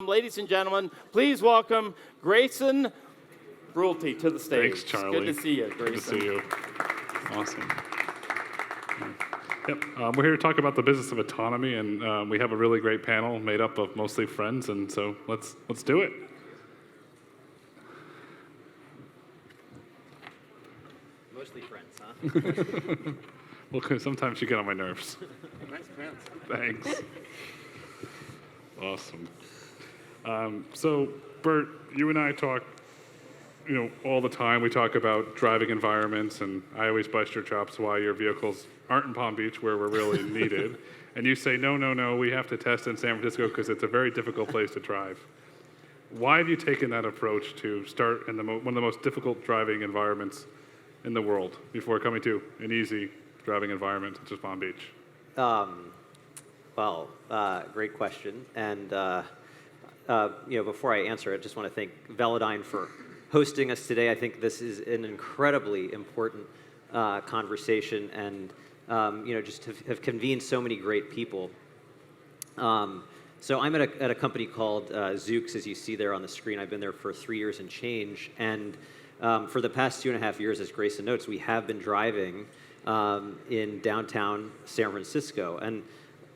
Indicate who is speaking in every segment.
Speaker 1: Ladies and gentlemen, please welcome Grayson Brulte to the stage.
Speaker 2: Thanks, Charlie.
Speaker 1: Good to see you, Grayson.
Speaker 2: Good to see you. Awesome. Yep, we're here to talk about the business of autonomy, and we have a really great panel made up of mostly friends, and so let's do it.
Speaker 3: Mostly friends, huh?
Speaker 2: Well, 'cause sometimes you get on my nerves.
Speaker 3: Nice pants.
Speaker 2: Thanks. Awesome. So, Bert, you and I talk, all the time. We talk about driving environments, and I always bust your chops why your vehicles aren't in Palm Beach where we're really needed. And you say, no, we have to test in San Francisco because it's a very difficult place to drive. Why have you taken that approach to start in one of the most difficult driving environments in the world before coming to an easy driving environment such as Palm Beach?
Speaker 3: Great question. And before I answer it, I just want to thank Velodyne for hosting us today. I think this is an incredibly important conversation, and just have convened so many great people. So I'm at a company called Zoox, as you see there on the screen. I've been there for 3 years and change, and for the past 2.5 years, as Grayson notes, we have been driving in downtown San Francisco, and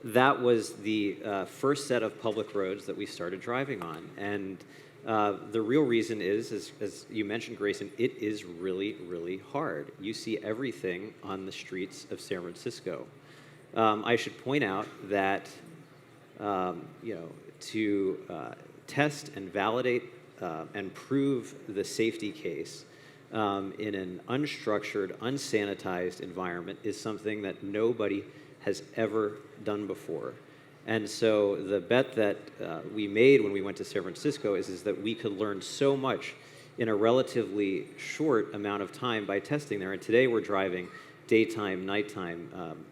Speaker 3: that was the first set of public roads that we started driving on. And the real reason is, as you mentioned, Grayson, it is really, really hard. You see everything on the streets of San Francisco. I should point out that to test and validate and prove the safety case in an unstructured, unsanitized environment is something that nobody has ever done before. And so the bet that we made when we went to San Francisco is that we could learn so much in a relatively short amount of time by testing there. And today we're driving daytime, nighttime,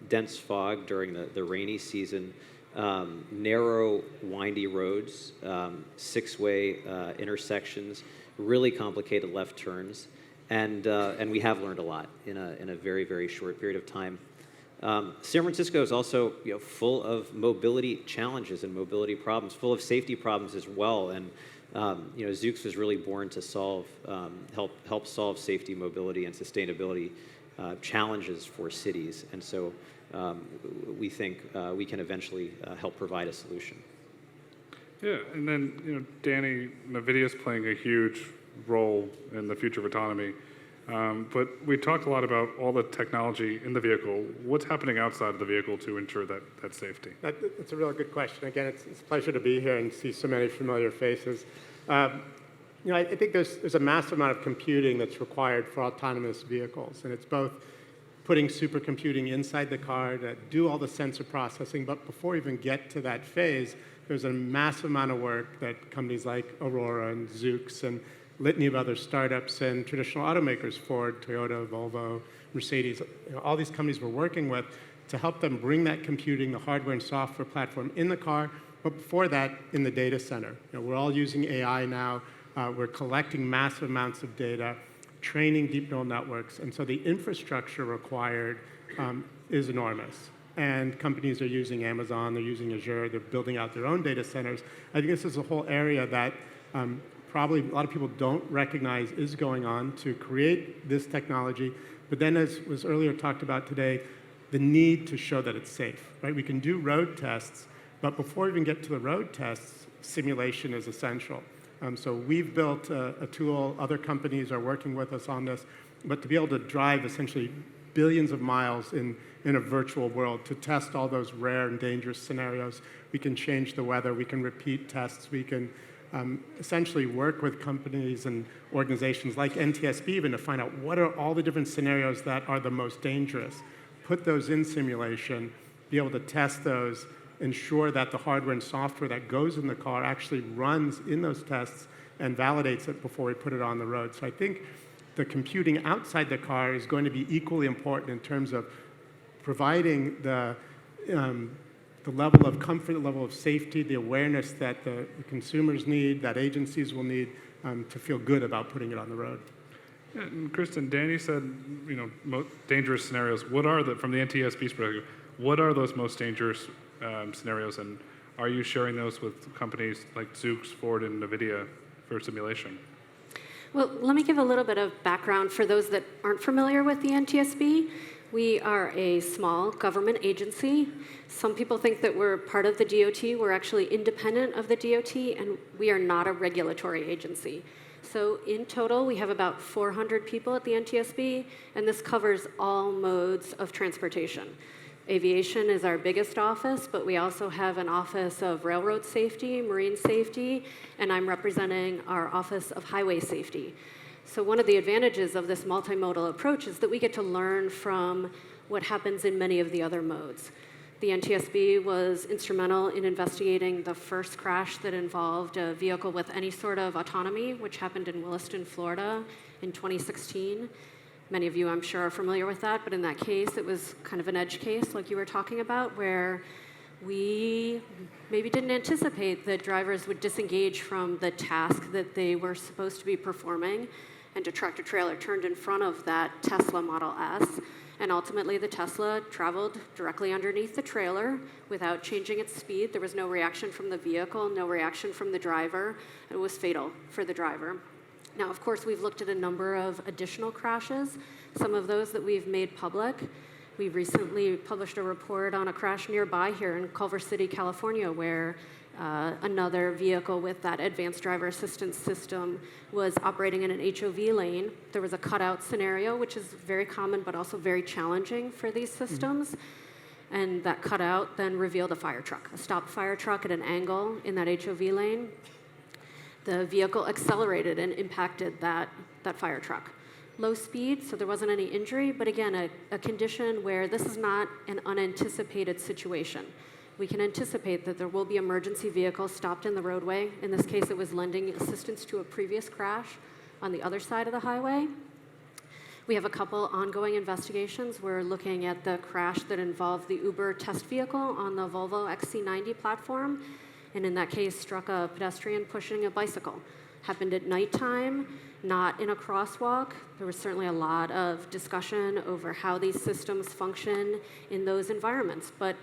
Speaker 3: dense fog during the rainy season, narrow, windy roads, six-way intersections, really complicated left turns, and we have learned a lot in a very, very short period of time. San Francisco is also full of mobility challenges and mobility problems, full of safety problems as well. And Zoox was really born to help solve safety, mobility, and sustainability challenges for cities. And so we think we can eventually help provide a solution.
Speaker 2: Yeah, and then Danny, NVIDIA is playing a huge role in the future of autonomy. But we talked a lot about all the technology in the vehicle. What's happening outside of the vehicle to ensure that safety?
Speaker 4: That's a really good question. Again, it's a pleasure to be here and see so many familiar faces. I think there's a massive amount of computing that's required for autonomous vehicles, and it's both putting supercomputing inside the car to do all the sensor processing, but before we even get to that phase, there's a massive amount of work that companies like Aurora and Zoox and litany of other startups and traditional automakers, Ford, Toyota, Volvo, Mercedes, all these companies we're working with to help them bring that computing, the hardware and software platform in the car, but before that, in the data center. We're all using AI now. We're collecting massive amounts of data, training deep neural networks, and so the infrastructure required is enormous. And companies are using Amazon, they're using Azure, they're building out their own data centers. I think this is a whole area that probably a lot of people don't recognize is going on to create this technology. But then, as was earlier talked about today, the need to show that it's safe, right? We can do road tests, but before we even get to the road tests, simulation is essential. So we've built a tool, other companies are working with us on this, but to be able to drive essentially billions of miles in a virtual world to test all those rare and dangerous scenarios. We can change the weather, we can repeat tests, we can essentially work with companies and organizations like NTSB even to find out what are all the different scenarios that are the most dangerous, put those in simulation, be able to test those, ensure that the hardware and software that goes in the car actually runs in those tests and validates it before we put it on the road. So I think the computing outside the car is going to be equally important in terms of providing the level of comfort, the level of safety, the awareness that the consumers need, that agencies will need to feel good about putting it on the road.
Speaker 2: Yeah, and Kristin, Danny said, dangerous scenarios. What are from the NTSB perspective, what are those most dangerous scenarios, and are you sharing those with companies like Zoox, Ford, and NVIDIA for simulation?
Speaker 5: Well, let me give a little bit of background for those that aren't familiar with the NTSB. We are a small government agency. Some people think that we're part of the DOT. We're actually independent of the DOT, and we are not a regulatory agency. So in total, we have about 400 people at the NTSB, and this covers all modes of transportation. Aviation is our biggest office, but we also have an office of railroad safety, marine safety, and I'm representing our office of highway safety. So one of the advantages of this multimodal approach is that we get to learn from what happens in many of the other modes. The NTSB was instrumental in investigating the first crash that involved a vehicle with any sort of autonomy, which happened in Williston, Florida in 2016. Many of you, I'm sure, are familiar with that, but in that case, it was kind of an edge case, like you were talking about, where we maybe didn't anticipate that drivers would disengage from the task that they were supposed to be performing, and a tractor-trailer turned in front of that Tesla Model S, and ultimately the Tesla traveled directly underneath the trailer without changing its speed. There was no reaction from the vehicle, no reaction from the driver. It was fatal for the driver. Now, of course, we've looked at a number of additional crashes, some of those that we've made public. We recently published a report on a crash nearby here in Culver City, California, where another vehicle with that advanced driver assistance system was operating in an HOV lane. There was a cutout scenario, which is very common but also very challenging for these systems. And that cutout then revealed a fire truck, a stopped fire truck at an angle in that HOV lane. The vehicle accelerated and impacted that fire truck. Low speed, so there wasn't any injury, but again, a condition where this is not an unanticipated situation. We can anticipate that there will be emergency vehicles stopped in the roadway. In this case, it was lending assistance to a previous crash on the other side of the highway. We have a couple ongoing investigations. We're looking at the crash that involved the Uber test vehicle on the Volvo XC90 platform, and in that case, struck a pedestrian pushing a bicycle. Happened at nighttime, not in a crosswalk. There was certainly a lot of discussion over how these systems function in those environments, but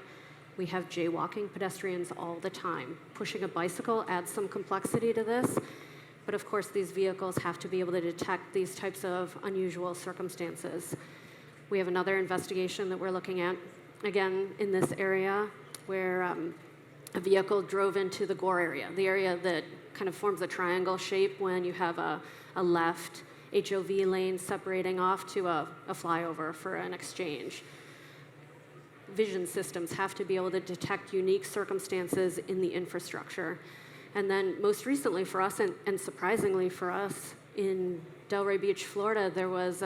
Speaker 5: we have jaywalking pedestrians all the time. Pushing a bicycle adds some complexity to this, but of course these vehicles have to be able to detect these types of unusual circumstances. We have another investigation that we're looking at, again, in this area, where a vehicle drove into the Gore area, the area that kind of forms a triangle shape when you have a left HOV lane separating off to a flyover for an exchange. Vision systems have to be able to detect unique circumstances in the infrastructure. And then most recently for us, and surprisingly for us, in Delray Beach, Florida, there was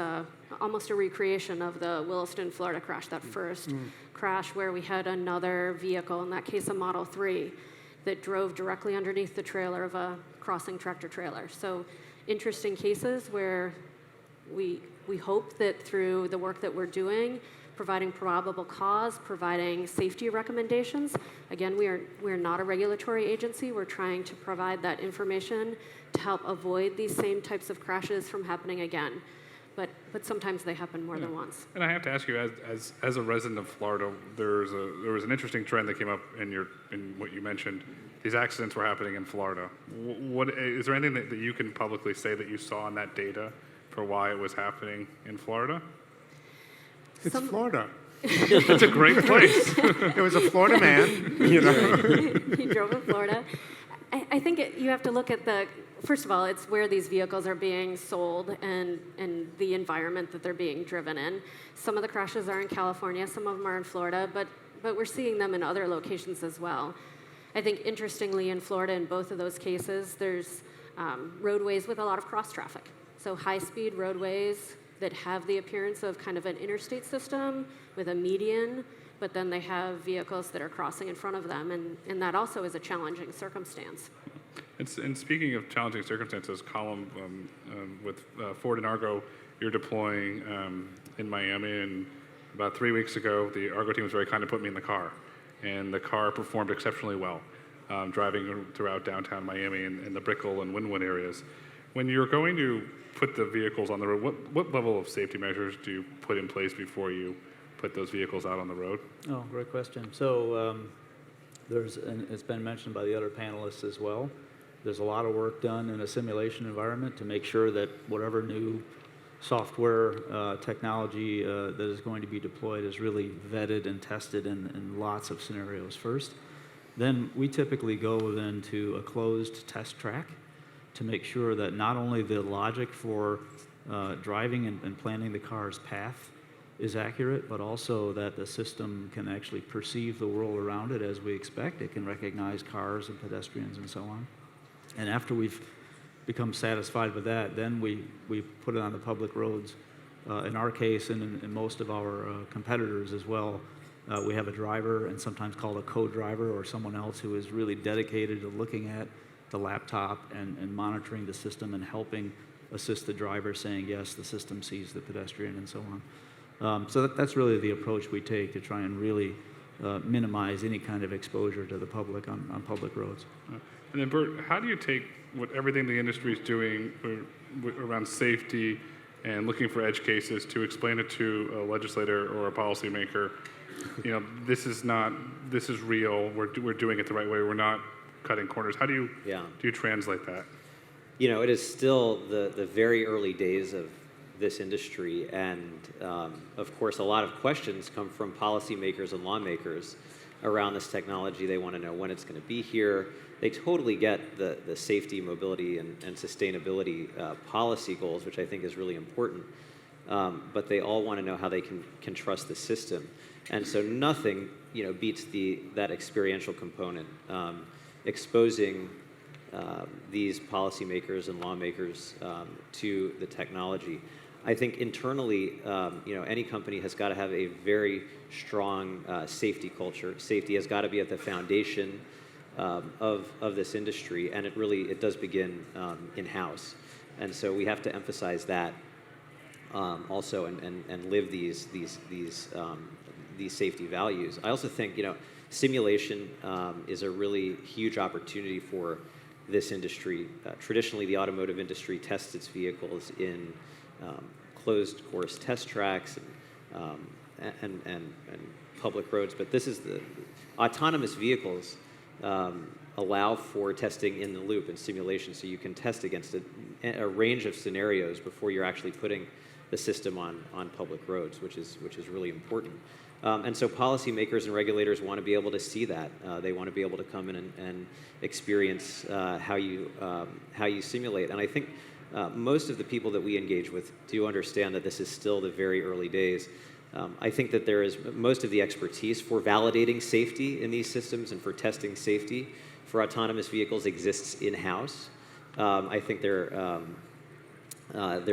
Speaker 5: almost a recreation of the Williston, Florida crash, that first crash where we had another vehicle, in that case a Model 3, that drove directly underneath the trailer of a crossing tractor trailer. So interesting cases where we hope that through the work that we're doing, providing probable cause, providing safety recommendations. Again, we're not a regulatory agency. We're trying to provide that information to help avoid these same types of crashes from happening again. But sometimes they happen more than once.
Speaker 2: And I have to ask you, as a resident of Florida, there was an interesting trend that came up in what you mentioned. These accidents were happening in Florida. Is there anything that you can publicly say that you saw in that data for why it was happening in Florida?
Speaker 4: It's Florida.
Speaker 2: It's a great place.
Speaker 4: It was a Florida man, you know.
Speaker 5: He drove in Florida. I think you have to look at first of all, it's where these vehicles are being sold and the environment that they're being driven in. Some of the crashes are in California, some of them are in Florida, but we're seeing them in other locations as well. I think interestingly in Florida, in both of those cases, there's roadways with a lot of cross traffic. So high-speed roadways that have the appearance of kind of an interstate system with a median, but then they have vehicles that are crossing in front of them, and that also is a challenging circumstance.
Speaker 2: And speaking of challenging circumstances, Colm, with Ford and Argo, you're deploying in Miami, and about 3 weeks ago, the Argo team was very kind to put me in the car, and the car performed exceptionally well, driving throughout downtown Miami and the Brickell and Wynwood areas. When you're going to put the vehicles on the road, what level of safety measures do you put in place before you put those vehicles out on the road?
Speaker 6: Oh, great question. So and it's been mentioned by the other panelists as well, there's a lot of work done in a simulation environment to make sure that whatever new software technology that is going to be deployed is really vetted and tested in lots of scenarios first. Then we typically go then to a closed test track to make sure that not only the logic for driving and planning the car's path is accurate, but also that the system can actually perceive the world around it as we expect. It can recognize cars and pedestrians and so on. And after we've become satisfied with that, then we put it on the public roads. In our case, and in most of our competitors as well, we have a driver, and sometimes called a co-driver or someone else who is really dedicated to looking at the laptop and monitoring the system and helping assist the driver, saying, yes, the system sees the pedestrian and so on. So that's really the approach we take to try and really minimize any kind of exposure to the public on public roads.
Speaker 2: And then, Bert, how do you take everything the industry is doing around safety and looking for edge cases to explain it to a legislator or a policymaker? You know, this is real. We're doing it the right way. We're not cutting corners. How do you translate that?
Speaker 3: You know, it is still the very early days of this industry, and of course, a lot of questions come from policymakers and lawmakers around this technology. They want to know when it's going to be here. They totally get the safety, mobility, and sustainability policy goals, which I think is really important. But they all want to know how they can trust the system. And so nothing, beats that experiential component, exposing these policymakers and lawmakers to the technology. I think internally, any company has got to have a very strong safety culture. Safety has got to be at the foundation of this industry, and it does begin in-house. And so we have to emphasize that also and live these safety values. I also think, simulation is a really huge opportunity for this industry. Traditionally, the automotive industry tests its vehicles in closed course test tracks and public roads, but this is the autonomous vehicles allow for testing in the loop and simulation, so you can test against a range of scenarios before you're actually putting the system on public roads, which is really important. And so policymakers and regulators want to be able to see that. They want to be able to come in and experience how you simulate. And I think most of the people that we engage with do understand that this is still the very early days. I think that there is most of the expertise for validating safety in these systems and for testing safety for autonomous vehicles exists in-house. I think there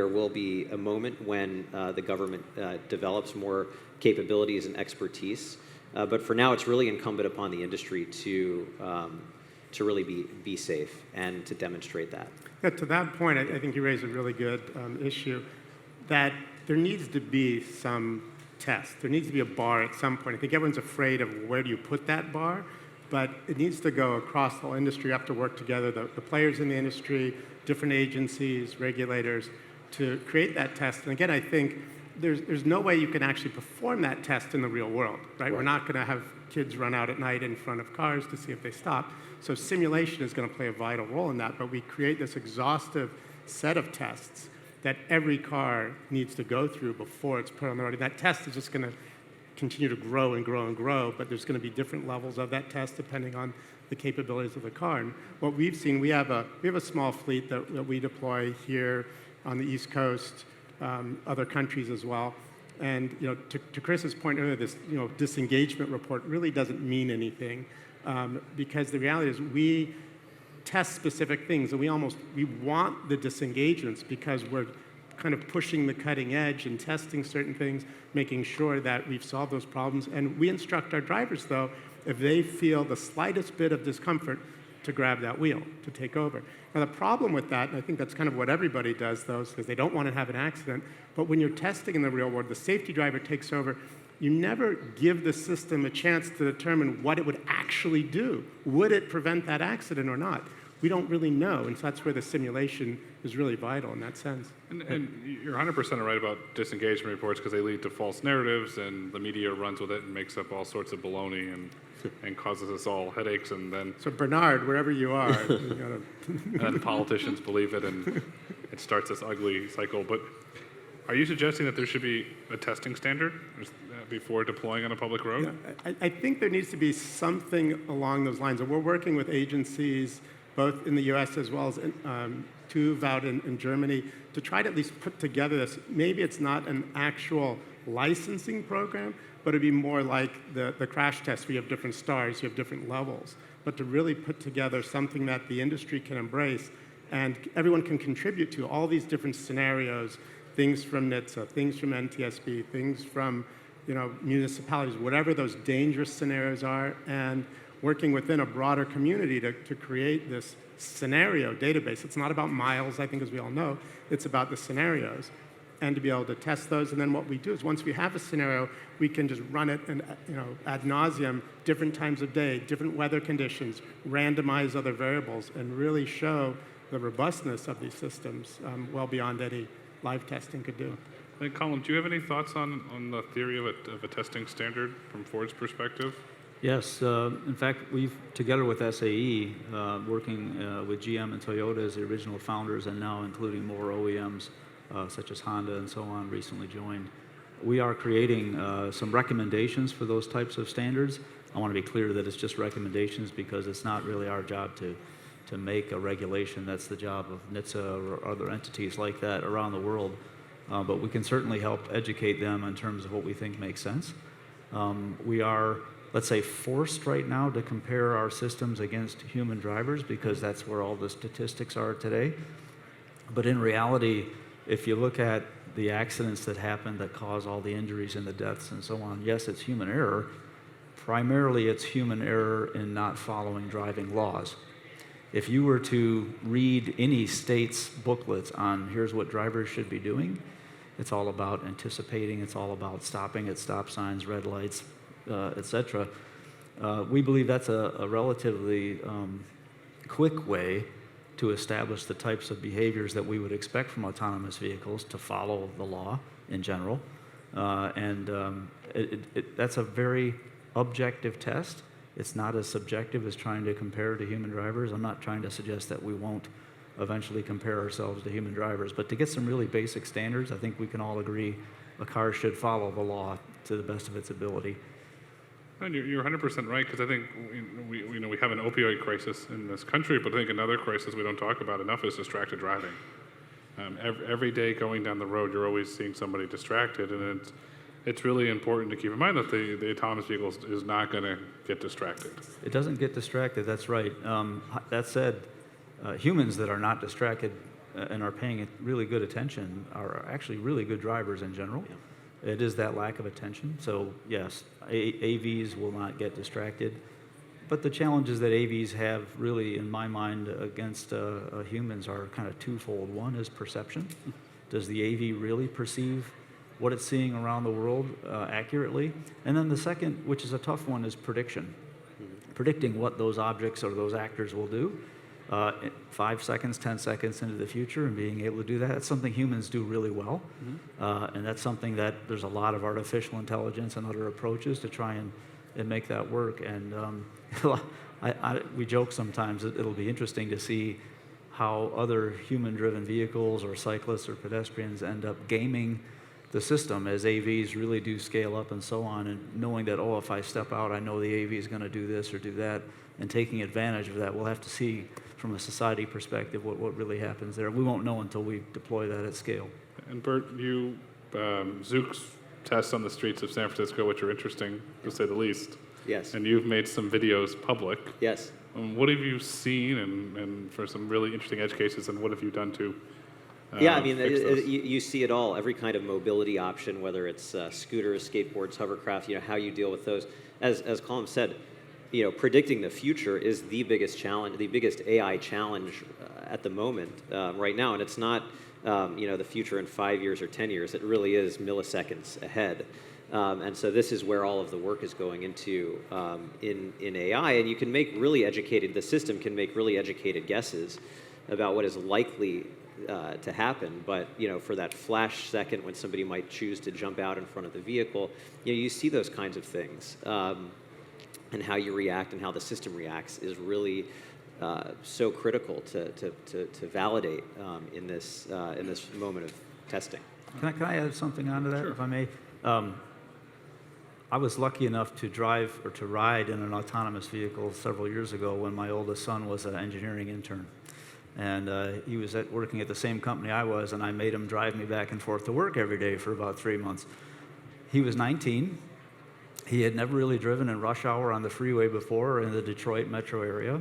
Speaker 3: will be a moment when the government develops more capabilities and expertise. But for now, it's really incumbent upon the industry to really be safe and to demonstrate that.
Speaker 4: Yeah, to that point, I think you raise a really good issue, that there needs to be some test. There needs to be a bar at some point. I think everyone's afraid of where do you put that bar, but it needs to go across the whole industry. You have to work together, the players in the industry, different agencies, regulators, to create that test. And again, I think there's no way you can actually perform that test in the real world, right? We're not going to have kids run out at night in front of cars to see if they stop. So simulation is going to play a vital role in that, but we create this exhaustive set of tests that every car needs to go through before it's put on the road. And that test is just going to continue to grow and grow and grow, but there's going to be different levels of that test depending on the capabilities of the car. And what we've seen, we have a small fleet that we deploy here on the East Coast, other countries as well. And to Chris's point earlier, this disengagement report really doesn't mean anything because the reality is we test specific things, and we want the disengagements because we're kind of pushing the cutting edge and testing certain things, making sure that we've solved those problems. And we instruct our drivers, though, if they feel the slightest bit of discomfort, to grab that wheel, to take over. Now, the problem with that, and I think that's kind of what everybody does, though, is because they don't want to have an accident, but when you're testing in the real world, the safety driver takes over. You never give the system a chance to determine what it would actually do. Would it prevent that accident or not? We don't really know, and so that's where the simulation is really vital in that sense.
Speaker 2: And you're 100% right about disengagement reports because they lead to false narratives, and the media runs with it and makes up all sorts of baloney and and causes us all headaches, and then
Speaker 4: So Bernard, wherever you are, you gotta,
Speaker 2: and politicians believe it, and it starts this ugly cycle. But are you suggesting that there should be a testing standard before deploying on a public road?
Speaker 4: I think there needs to be something along those lines. And we're working with agencies, both in the US as well as TÜV out in Germany, to try to at least put together this. Maybe it's not an actual licensing program, but it'd be more like the crash test. We have different stars, you have different levels. But to really put together something that the industry can embrace and everyone can contribute to, all these different scenarios, things from NHTSA, things from NTSB, things from municipalities, whatever those dangerous scenarios are, and working within a broader community to create this scenario database. It's not about miles, I think, as we all know. It's about the scenarios, and to be able to test those. And then what we do is once we have a scenario, we can just run it and ad nauseum, different times of day, different weather conditions, randomize other variables, and really show the robustness of these systems well beyond any live testing could do.
Speaker 2: Hey, Colm, do you have any thoughts on the theory of a testing standard from Ford's perspective?
Speaker 6: Yes, in fact, we've, together with SAE, working with GM and Toyota as the original founders, and now including more OEMs such as Honda and so on recently joined, we are creating some recommendations for those types of standards. I want to be clear that it's just recommendations because it's not really our job to make a regulation. That's the job of NHTSA or other entities like that around the world. But we can certainly help educate them in terms of what we think makes sense. We are, let's say, forced right now to compare our systems against human drivers because that's where all the statistics are today. But in reality, if you look at the accidents that happen that cause all the injuries and the deaths and so on, yes, it's human error. Primarily, it's human error in not following driving laws. If you were to read any state's booklets on here's what drivers should be doing, it's all about anticipating, it's all about stopping at stop signs, red lights, etc. We believe that's a relatively quick way to establish the types of behaviors that we would expect from autonomous vehicles to follow the law in general. That's a very objective test. It's not as subjective as trying to compare to human drivers. I'm not trying to suggest that we won't eventually compare ourselves to human drivers, but to get some really basic standards, I think we can all agree a car should follow the law to the best of its ability.
Speaker 2: And you're 100% right, because I think we have an opioid crisis in this country, but I think another crisis we don't talk about enough is distracted driving. Every day going down the road, you're always seeing somebody distracted, and it's really important to keep in mind that the autonomous vehicle is not going to get distracted.
Speaker 6: It doesn't get distracted, that's right. That said, humans that are not distracted and are paying really good attention are actually really good drivers in general. Yeah. It is that lack of attention. So yes, AVs will not get distracted. But the challenges that AVs have really, in my mind, against humans are kind of twofold. One is perception. Does the AV really perceive what it's seeing around the world accurately? And then the second, which is a tough one, is prediction. Predicting what those objects or those actors will do 5 seconds, 10 seconds into the future, and being able to do that. That's something humans do really well. And that's something that there's a lot of artificial intelligence and other approaches to try and make that work. And we joke sometimes that it'll be interesting to see how other human-driven vehicles or cyclists or pedestrians end up gaming the system as AVs really do scale up and so on, and knowing that, oh, if I step out, I know the AV is going to do this or do that, and taking advantage of that. We'll have to see from a society perspective what really happens there. We won't know until we deploy that at scale.
Speaker 2: And Bert, you Zoox tests on the streets of San Francisco, which are interesting, to say the least.
Speaker 3: Yes.
Speaker 2: And you've made some videos public.
Speaker 3: Yes.
Speaker 2: What have you seen, and for some really interesting edge cases, and what have you done to
Speaker 3: yeah, I mean,
Speaker 2: fix those?
Speaker 3: you see it all, every kind of mobility option, whether it's scooters, skateboards, hovercraft, how you deal with those. As Colm said, predicting the future is the biggest challenge, the biggest AI challenge at the moment right now. And it's not, the future in 5 years or 10 years. It really is milliseconds ahead. And so this is where all of the work is going into in AI. And you can make the system can make really educated guesses about what is likely to happen. But, for that flash second when somebody might choose to jump out in front of the vehicle, you see those kinds of things. and how you react and how the system reacts is really so critical to validate in this moment of testing.
Speaker 6: Can I add something onto that, if I may? I was lucky enough to drive or to ride in an autonomous vehicle several years ago when my oldest son was an engineering intern. And he was working at the same company I was, and I made him drive me back and forth to work every day for about 3 months. He was 19. He had never really driven in rush hour on the freeway before in the Detroit metro area,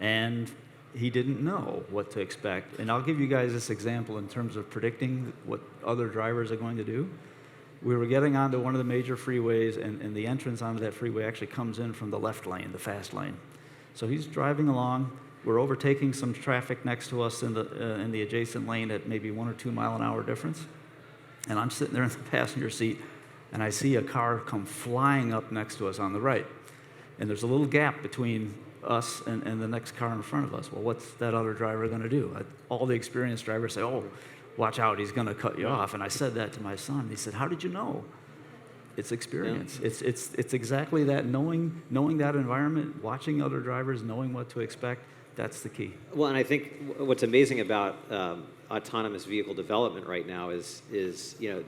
Speaker 6: and he didn't know what to expect. And I'll give you guys this example in terms of predicting what other drivers are going to do. We were getting onto one of the major freeways, and the entrance onto that freeway actually comes in from the left lane, the fast lane. So he's driving along. We're overtaking some traffic next to us in the adjacent lane at maybe 1 or 2 mile an hour difference. And I'm sitting there in the passenger seat, and I see a car come flying up next to us on the right. And there's a little gap between us and the next car in front of us. Well, what's that other driver going to do? All the experienced drivers say, oh, watch out, he's going to cut you off. And I said that to my son. He said, how did you know? It's experience. Yeah. It's exactly that, knowing that environment, watching other drivers, knowing what to expect. That's the key.
Speaker 3: Well, and I think what's amazing about autonomous vehicle development right now is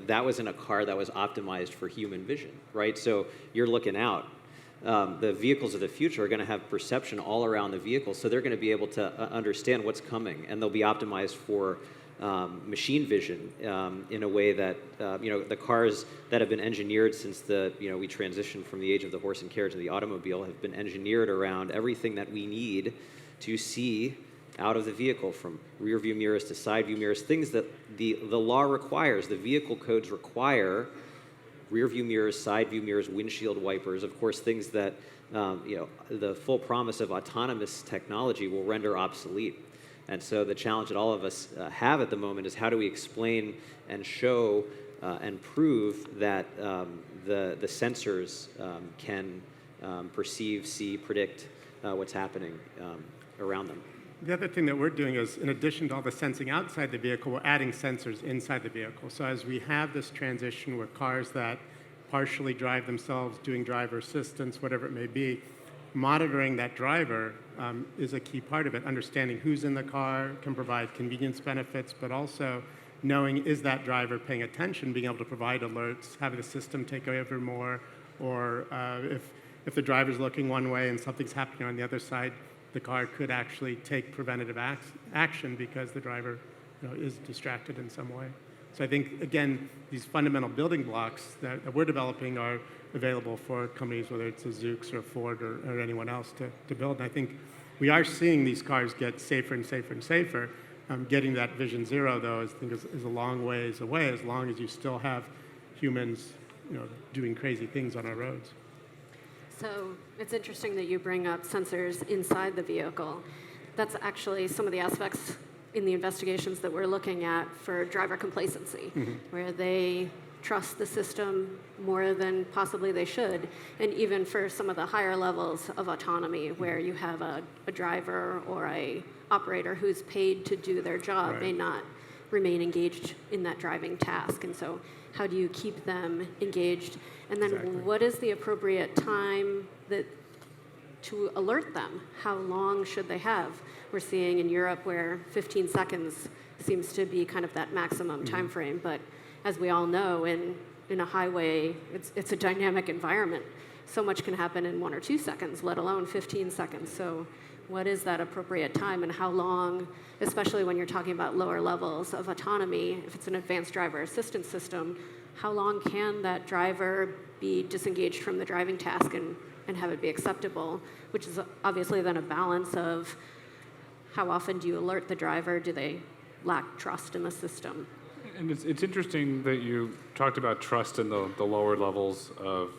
Speaker 3: that was in a car that was optimized for human vision, right? So you're looking out. The vehicles of the future are going to have perception all around the vehicle, so they're going to be able to understand what's coming, and they'll be optimized for machine vision in a way that the cars that have been engineered since we transitioned from the age of the horse and carriage to the automobile have been engineered around everything that we need to see out of the vehicle, from rear view mirrors to side view mirrors, things that the law requires, the vehicle codes require: rear view mirrors, side view mirrors, windshield wipers, of course, things that the full promise of autonomous technology will render obsolete. And so the challenge that all of us have at the moment is how do we explain and show and prove that the sensors can perceive, see, predict what's happening around them.
Speaker 4: The other thing that we're doing is, in addition to all the sensing outside the vehicle, we're adding sensors inside the vehicle. So as we have this transition where cars that partially drive themselves, doing driver assistance, whatever it may be, monitoring that driver is a key part of it. Understanding who's in the car can provide convenience benefits, but also knowing, is that driver paying attention, being able to provide alerts, having the system take over more, or if the driver's looking one way and something's happening on the other side, the car could actually take preventative action because the driver is distracted in some way. So I think, again, these fundamental building blocks that we're developing are available for companies, whether it's a Zoox or a Ford or anyone else to build. And I think we are seeing these cars get safer and safer and safer. Getting that Vision Zero, though, I think is a long ways away, as long as you still have humans doing crazy things on our roads.
Speaker 5: So it's interesting that you bring up sensors inside the vehicle. That's actually some of the aspects in the investigations that we're looking at for driver complacency, where they trust the system more than possibly they should, and even for some of the higher levels of autonomy, where you have a driver or a operator who's paid to do their job may not remain engaged in that driving task. And so how do you keep them engaged? And then what is the appropriate time to alert them? How long should they have? We're seeing in Europe where 15 seconds seems to be kind of that maximum time frame. But as we all know, in a highway, it's a dynamic environment. So much can happen in 1 or 2 seconds, let alone 15 seconds. So what is that appropriate time, and how long, especially when you're talking about lower levels of autonomy, if it's an advanced driver assistance system, how long can that driver be disengaged from the driving task and have it be acceptable, which is obviously then a balance of how often do you alert the driver? Do they lack trust in the system?
Speaker 2: And it's interesting that you talked about trust in the lower levels of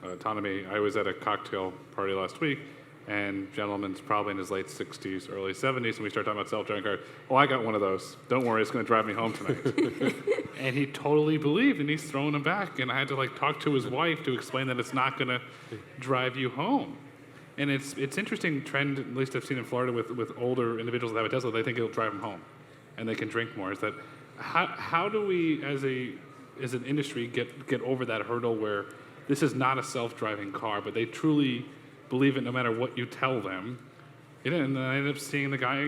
Speaker 2: autonomy. I was at a cocktail party last week, and gentleman's probably in his late 60s, early 70s, and we started talking about self-driving cars. Oh, I got one of those. Don't worry, it's going to drive me home tonight. And he totally believed, and he's throwing them back. And I had to talk to his wife to explain that it's not going to drive you home. And it's interesting trend, at least I've seen in Florida with older individuals that have a Tesla, they think it'll drive them home, and they can drink more. Is that how do we, as an industry, get over that hurdle where this is not a self-driving car, but they truly believe it no matter what you tell them. And I ended up seeing the guy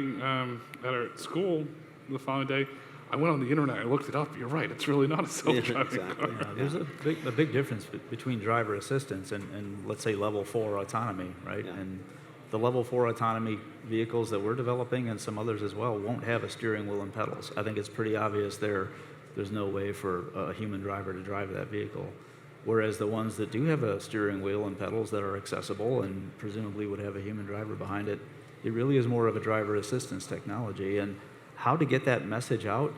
Speaker 2: at our school the following day. I went on the internet, I looked it up. You're right, it's really not a self-driving car.
Speaker 6: Yeah, there's a big difference between driver assistance and let's say level 4 autonomy, right?
Speaker 3: Yeah.
Speaker 6: And the level 4 autonomy vehicles that we're developing and some others as well won't have a steering wheel and pedals. I think it's pretty obvious there's no way for a human driver to drive that vehicle. Whereas the ones that do have a steering wheel and pedals that are accessible and presumably would have a human driver behind it, it really is more of a driver assistance technology. And how to get that message out,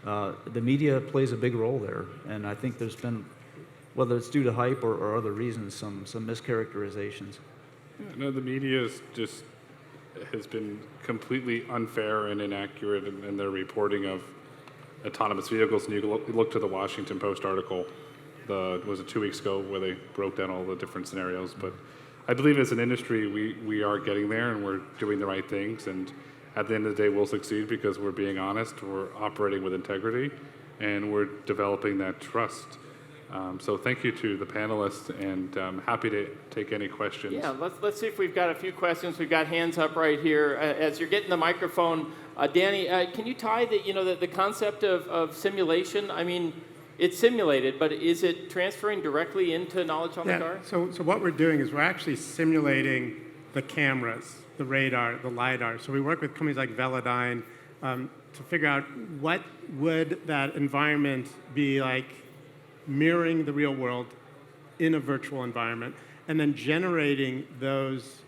Speaker 6: the media plays a big role there. And I think there's been, whether it's due to hype or other reasons, some mischaracterizations.
Speaker 2: Yeah, no, the media has been completely unfair and inaccurate in their reporting of autonomous vehicles. And you look to the Washington Post article, was it 2 weeks ago, where they broke down all the different scenarios. But I believe as an industry, we are getting there and we're doing the right things. And at the end of the day, we'll succeed because we're being honest, we're operating with integrity, and we're developing that trust. So thank you to the panelists, and I'm happy to take any questions.
Speaker 1: Yeah, let's see if we've got a few questions. We've got hands up right here. As you're getting the microphone, Danny, can you tie the concept of simulation? I mean, it's simulated, but is it transferring directly into knowledge on the car?
Speaker 4: So what we're doing is we're actually simulating the cameras, the radar, the Lidar. So we work with companies like Velodyne to figure out what would that environment be like mirroring the real world in a virtual environment, and then generating those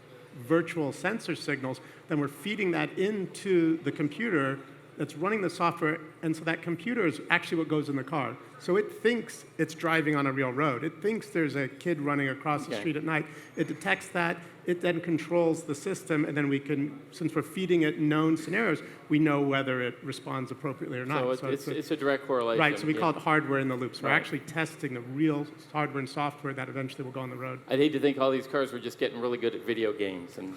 Speaker 4: virtual sensor signals. Then we're feeding that into the computer that's running the software, and so that computer is actually what goes in the car. So it thinks it's driving on a real road. It thinks there's a kid running across the street at night. It detects that. It then controls the system, and then we can, since we're feeding it known scenarios, we know whether it responds appropriately or not.
Speaker 1: So it's a direct correlation.
Speaker 4: Right, so we call it hardware in the loop. So we're actually testing the real hardware and software that eventually will go on the road.
Speaker 1: I'd hate to think all these cars were just getting really good at video games. And,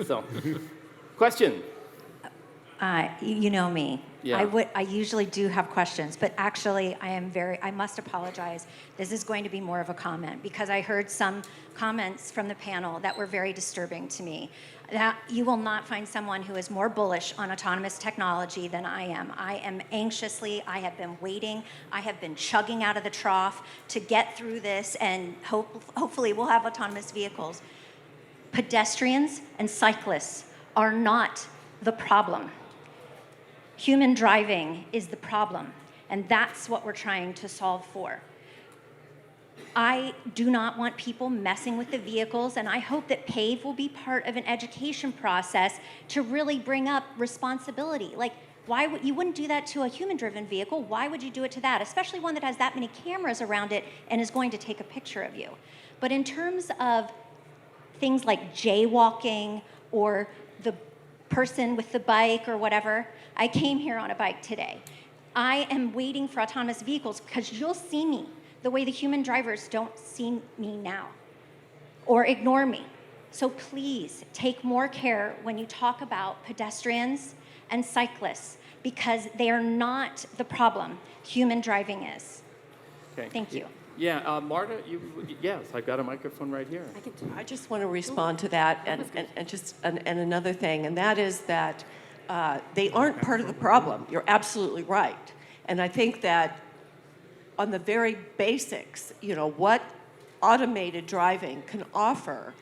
Speaker 1: so. Question?
Speaker 7: You know me.
Speaker 1: Yeah.
Speaker 7: I usually do have questions, but actually I must apologize. This is going to be more of a comment because I heard some comments from the panel that were very disturbing to me. That you will not find someone who is more bullish on autonomous technology than I am. I have been waiting, I have been chugging out of the trough to get through this, and hopefully we'll have autonomous vehicles. Pedestrians and cyclists are not the problem. Human driving is the problem, and that's what we're trying to solve for. I do not want people messing with the vehicles, and I hope that PAVE will be part of an education process to really bring up responsibility. Like, you wouldn't do that to a human-driven vehicle. Why would you do it to that, especially one that has that many cameras around it and is going to take a picture of you? But in terms of things like jaywalking or the person with the bike or whatever, I came here on a bike today. I am waiting for autonomous vehicles because you'll see me the way the human drivers don't see me now or ignore me. So please take more care when you talk about pedestrians and cyclists because they are not the problem. Human driving is.
Speaker 1: Okay.
Speaker 7: Thank you.
Speaker 1: Yeah, Marta, yes, I've got a microphone right here.
Speaker 8: I just want to respond to that and another thing, and that is that they aren't part of the problem. You're absolutely right. And I think that on the very basics, what automated driving can offer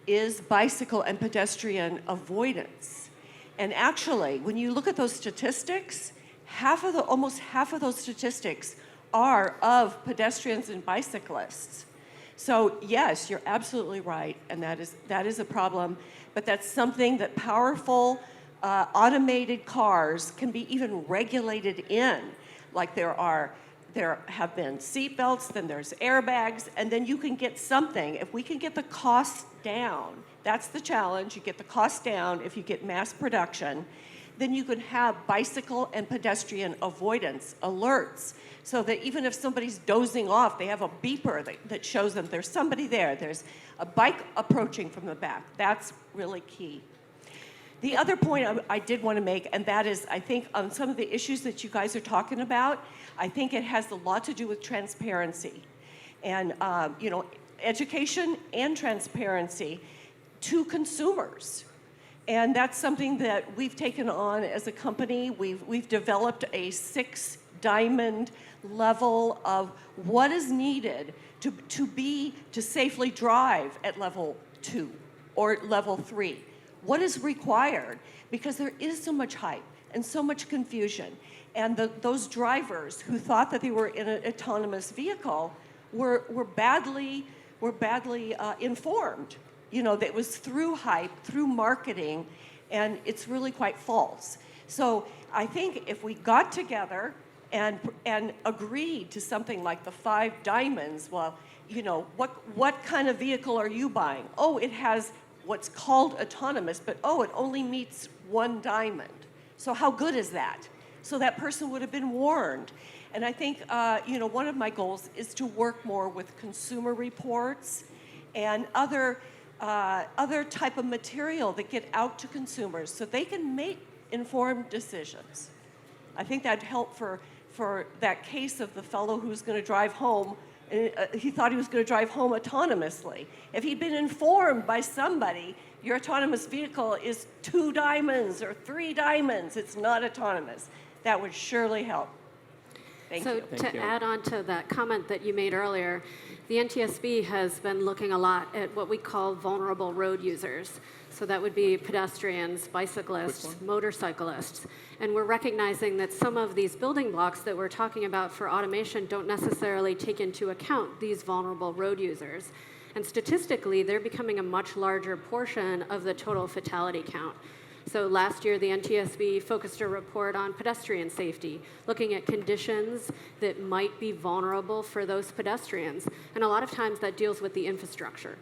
Speaker 8: is bicycle and pedestrian avoidance. And actually, when you look at those statistics, almost half of those statistics are of pedestrians and bicyclists. So yes, you're absolutely right, and that is a problem, but that's something that powerful automated cars can be even regulated in. Like there have been seat belts, then there's airbags, and then you can get something. If we can get the cost down, that's the challenge. You get the cost down if you get mass production, then you can have bicycle and pedestrian avoidance alerts so that even if somebody's dozing off, they have a beeper that shows them there's somebody there. There's a bike approaching from the back. That's really key. The other point I did want to make, and that is, I think on some of the issues that you guys are talking about, I think it has a lot to do with transparency. And, education and transparency. to consumers. And that's something that we've taken on as a company. We've developed a 6-diamond level of what is needed to safely drive at level 2 or level 3. What is required? Because there is so much hype and so much confusion. And those drivers who thought that they were in an autonomous vehicle were badly informed. You know, that was through hype, through marketing, and it's really quite false. So I think if we got together and agreed to something like the 5 diamonds, well, you know, what kind of vehicle are you buying? Oh, it has what's called autonomous, but oh, it only meets 1 diamond. So how good is that? So that person would have been warned. And I think, you know, one of my goals is to work more with consumer reports and other type of material that get out to consumers so they can make informed decisions. I think that'd help for that case of the fellow who's going to drive home. He thought he was going to drive home autonomously. If he'd been informed by somebody, your autonomous vehicle is 2 diamonds or 3 diamonds, it's not autonomous. That would surely help. Thank you.
Speaker 1: Thank you.
Speaker 5: To add on to that comment that you made earlier, the NTSB has been looking a lot at what we call vulnerable road users. So that would be pedestrians, bicyclists, motorcyclists. And we're recognizing that some of these building blocks that we're talking about for automation don't necessarily take into account these vulnerable road users. And statistically, they're becoming a much larger portion of the total fatality count. So last year, the NTSB focused a report on pedestrian safety, looking at conditions that might be vulnerable for those pedestrians. And a lot of times that deals with the infrastructure.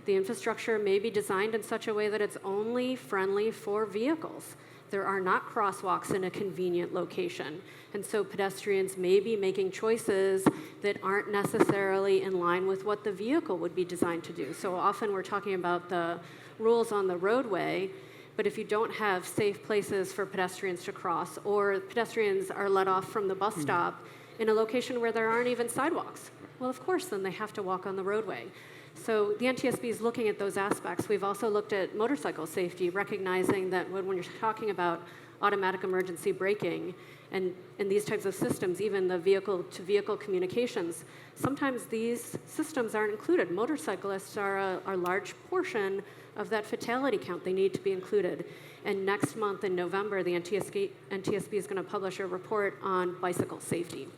Speaker 5: The infrastructure may be designed in such a way that it's only friendly for vehicles. There are not crosswalks in a convenient location. And so pedestrians may be making choices that aren't necessarily in line with what the vehicle would be designed to do. So often we're talking about the rules on the roadway, but if you don't have safe places for pedestrians to cross, or pedestrians are let off from the bus stop in a location where there aren't even sidewalks, well, of course, then they have to walk on the roadway. So the NTSB is looking at those aspects. We've also looked at motorcycle safety, recognizing that when you're talking about automatic emergency braking and these types of systems, even the vehicle-to-vehicle communications, sometimes these systems aren't included. Motorcyclists are a large portion of that fatality count. They need to be included. And next month in November, the NTSB is going to publish a report on bicycle safety.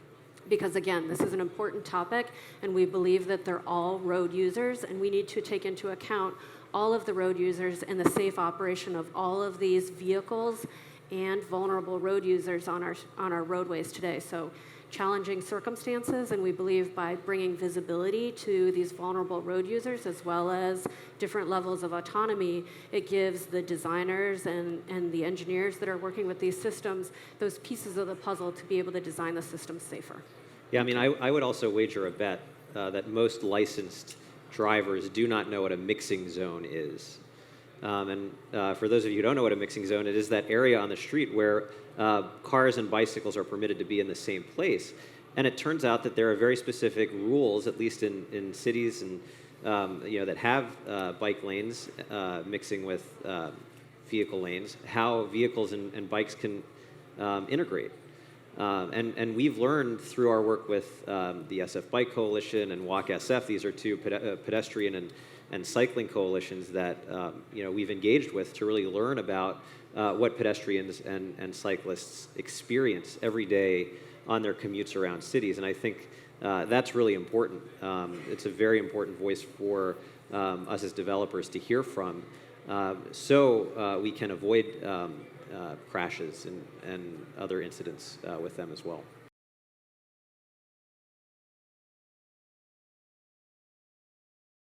Speaker 5: Because again, this is an important topic, and we believe that they're all road users, and we need to take into account all of the road users and the safe operation of all of these vehicles and vulnerable road users on our roadways today. So challenging circumstances, and we believe by bringing visibility to these vulnerable road users as well as different levels of autonomy, it gives the designers and the engineers that are working with these systems those pieces of the puzzle to be able to design the system safer.
Speaker 3: Yeah, I mean, I would also wager a bet that most licensed drivers do not know what a mixing zone is. For those of you who don't know what a mixing zone is, that area on the street where cars and bicycles are permitted to be in the same place. And it turns out that there are very specific rules, at least in cities and that have bike lanes mixing with vehicle lanes, how vehicles and bikes can integrate. And we've learned through our work with the SF Bike Coalition and Walk SF, these are two pedestrian and cycling coalitions that we've engaged with to really learn about what pedestrians and cyclists experience every day on their commutes around cities. And I think that's really important. It's a very important voice for us as developers to hear from so we can avoid crashes and other incidents with them as well.